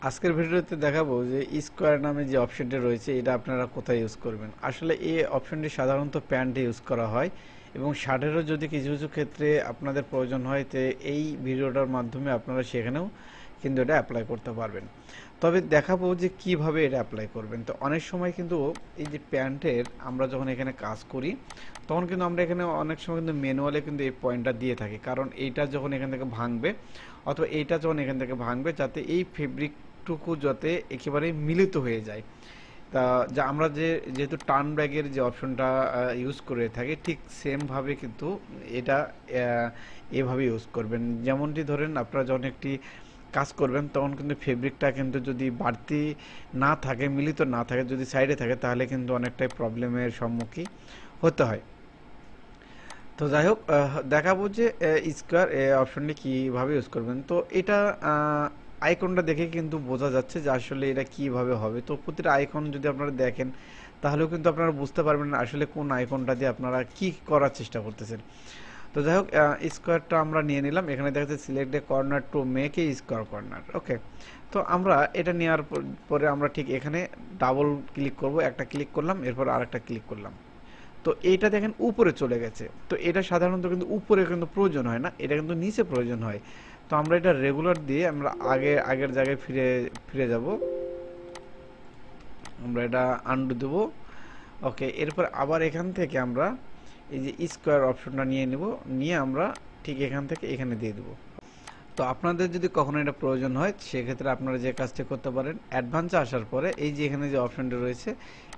আজকের ভিডিওতে দেখাবো যে স্কোয়ার নামে যে অপশনটি রয়েছে এটা আপনারা কোথায় ইউজ করবেন। আসলে এই অপশনটি সাধারণত প্যান্টে ইউজ করা হয় এবং শার্টেরও যদি কিছু কিছু ক্ষেত্রে আপনাদের প্রয়োজন হয় তো এই ভিডিওটার মাধ্যমে আপনারা সেখানেও কিন্তু এটা অ্যাপ্লাই করতে পারবেন। তবে দেখাবো যে কিভাবে এটা অ্যাপ্লাই করবেন। তো অনেক সময় কিন্তু এই যে প্যান্টের আমরা যখন এখানে কাজ করি তখন কিন্তু আমরা এখানে অনেক সময় কিন্তু ম্যানুয়ালে কিন্তু এই পয়েন্টটা দিয়ে থাকি, কারণ এইটা যখন এখান থেকে ভাঙবে অথবা এইটা যখন এখান থেকে ভাঙবে যাতে এই ফেব্রিকটুকু যাতে একেবারে মিলিত হয়ে যায়। তা যা আমরা যেহেতু টার্ন ব্যাগের যে অপশনটা ইউজ করে থাকি ঠিক সেমভাবে কিন্তু এটা এভাবে ইউজ করবেন। যেমনটি ধরেন আপনারা যখন একটি কাজ করবেন তখন কিন্তু ফেব্রিকটা কিন্তু যদি বাড়তি না থাকে, মিলিত না থাকে, যদি সাইডে থাকে তাহলে কিন্তু অনেকটাই প্রবলেমের সম্মুখীন হতে হয়। তো যাই হোক, দেখাবো যে স্কোয়ার অপশনটি কীভাবে ইউজ করবেন। তো এটা আইকনটা দেখে কিন্তু বোঝা যাচ্ছে যে আসলে এটা কিভাবে হবে। তো প্রতিটা আইকন যদি আপনারা দেখেন তাহলেও কিন্তু আপনারা বুঝতে পারবেন না আসলে কোন আইকনটা দিয়ে আপনারা কি করার চেষ্টা করতেছেন। তো যাই হোক, স্কোয়ারটা আমরা নিয়ে নিলাম। এখানে দেখা যাচ্ছে select a corner to make a square corner. Okay, তো আমরা এটা নেওয়ার পরে আমরা ঠিক এখানে ডাবল ক্লিক করব, একটা ক্লিক করলাম, এরপর আরেকটা ক্লিক করলাম। তো এইটা দেখেন উপরে চলে গেছে। তো এটা সাধারণত কিন্তু উপরে কিন্তু প্রয়োজন হয় না, এটা কিন্তু নিচে প্রয়োজন হয়। তো আমরা এটা রেগুলার দিয়ে আমরা আগের জায়গায় ফিরে যাব। আমরা এটা আনডু দেব। ওকে, এরপর আবার এখান থেকে আমরা এই যে স্কোয়ার অপশনটা নিয়ে আমরা ঠিক এখান থেকে এখানে দিয়ে দেবো। তো আপনাদের যদি কখনো এটা প্রয়োজন হয় সেক্ষেত্রে আপনারা যে কাজটি করতে পারেন, অ্যাডভান্সে আসার পরে এই যে এখানে যে অপশনটি রয়েছে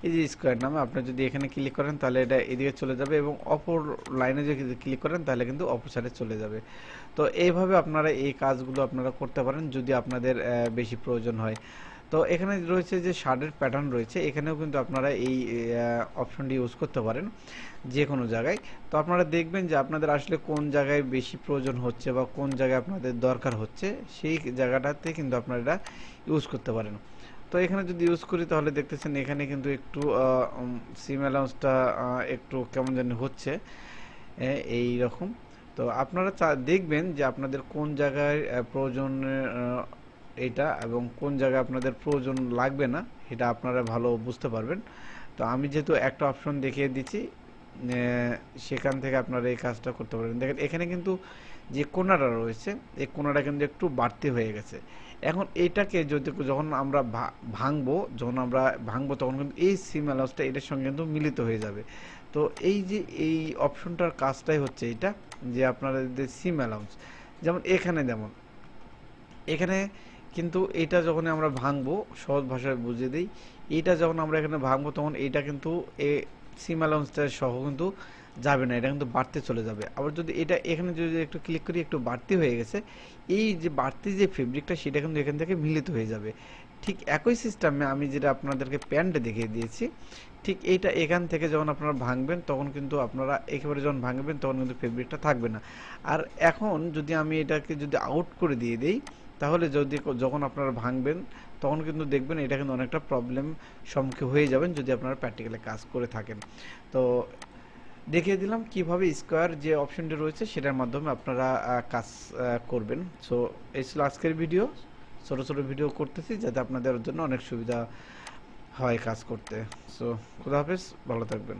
এই যে স্কোয়ার নামে আপনি যদি এখানে ক্লিক করেন তাহলে এটা এদিকে চলে যাবে এবং অপর লাইনে যদি ক্লিক করেন তাহলে কিন্তু অপর সাইডে চলে যাবে। তো এইভাবে আপনারা এই কাজগুলো আপনারা করতে পারেন যদি আপনাদের বেশি প্রয়োজন হয়। তো এখানে রয়েছে যে শার্টের প্যাটার্ন রয়েছে, এখানেও কিন্তু আপনারা এই অপশনটি ইউজ করতে পারেন যে কোনো জায়গায়। তো আপনারা দেখবেন যে আপনাদের আসলে কোন জায়গায় বেশি প্রয়োজন হচ্ছে বা কোন জায়গায় আপনাদের দরকার হচ্ছে সেই জায়গাটাতে কিন্তু আপনারা এটা ইউজ করতে পারেন। তো এখানে যদি ইউজ করি তাহলে দেখতেছেন এখানে কিন্তু একটু সিম অ্যালাউন্সটা একটু কেমন জানি হচ্ছে এই রকম। তো আপনারা দেখবেন যে আপনাদের কোন জায়গায় প্রয়োজন এটা এবং কোন জায়গায় আপনাদের প্রয়োজন লাগবে না এটা আপনারা ভালো বুঝতে পারবেন। তো আমি যেহেতু একটা অপশন দেখিয়ে দিচ্ছি সেখান থেকে আপনারা এই কাজটা করতে পারবেন। দেখেন এখানে কিন্তু যে কোণাটা রয়েছে এই কোণাটা কিন্তু একটু বাড়তি হয়ে গেছে। এখন এইটাকে যখন আমরা ভাঙবো তখন কিন্তু এই সিম অ্যালাউন্সটা এটার সঙ্গে কিন্তু মিলিত হয়ে যাবে। তো এই যে এই অপশনটার কাজটাই হচ্ছে এটা, যে আপনারা সিম অ্যালাউন্স যেমন এখানে কিন্তু এটা যখন আমরা ভাঙবো, সহজ ভাষায় বুঝিয়ে দিই, এইটা যখন আমরা এখানে ভাঙবো তখন এইটা কিন্তু সিম অ্যালাউন্সটা সহ কিন্তু যাবে না, এটা কিন্তু বাড়তে চলে যাবে। আবার যদি এটা এখানে যদি একটু ক্লিক করি একটু বাড়তি হয়ে গেছে, এই যে বাড়তি যে ফেব্রিকটা সেটা কিন্তু এখান থেকে মিলিত হয়ে যাবে। ঠিক একই সিস্টেমে আমি যেটা আপনাদেরকে প্যান্টে দেখিয়ে দিয়েছি ঠিক এইটা এখান থেকে যখন আপনারা ভাঙবেন তখন কিন্তু আপনারা একেবারে যখন ভাঙবেন তখন কিন্তু ফেব্রিকটা থাকবে না। আর এখন যদি আমি এটাকে যদি আউট করে দিয়ে দেই তাহলে যখন আপনারা ভাঙবেন তখন কিন্তু দেখবেন এটা কিন্তু অনেকটা প্রবলেম সম্মুখীন হয়ে যাবেন যদি আপনারা প্র্যাকটিক্যালি কাজ করে থাকেন। তো দেখিয়ে দিলাম কিভাবে স্কোয়ার যে অপশনটি রয়েছে সেটার মাধ্যমে আপনারা কাজ করবেন। সো এই ছিল আজকের ভিডিও। ছোটো ছোটো ভিডিও করতেছি যাতে আপনাদের জন্য অনেক সুবিধা হয় কাজ করতে। সো খুদা হাফেজ, ভালো থাকবেন।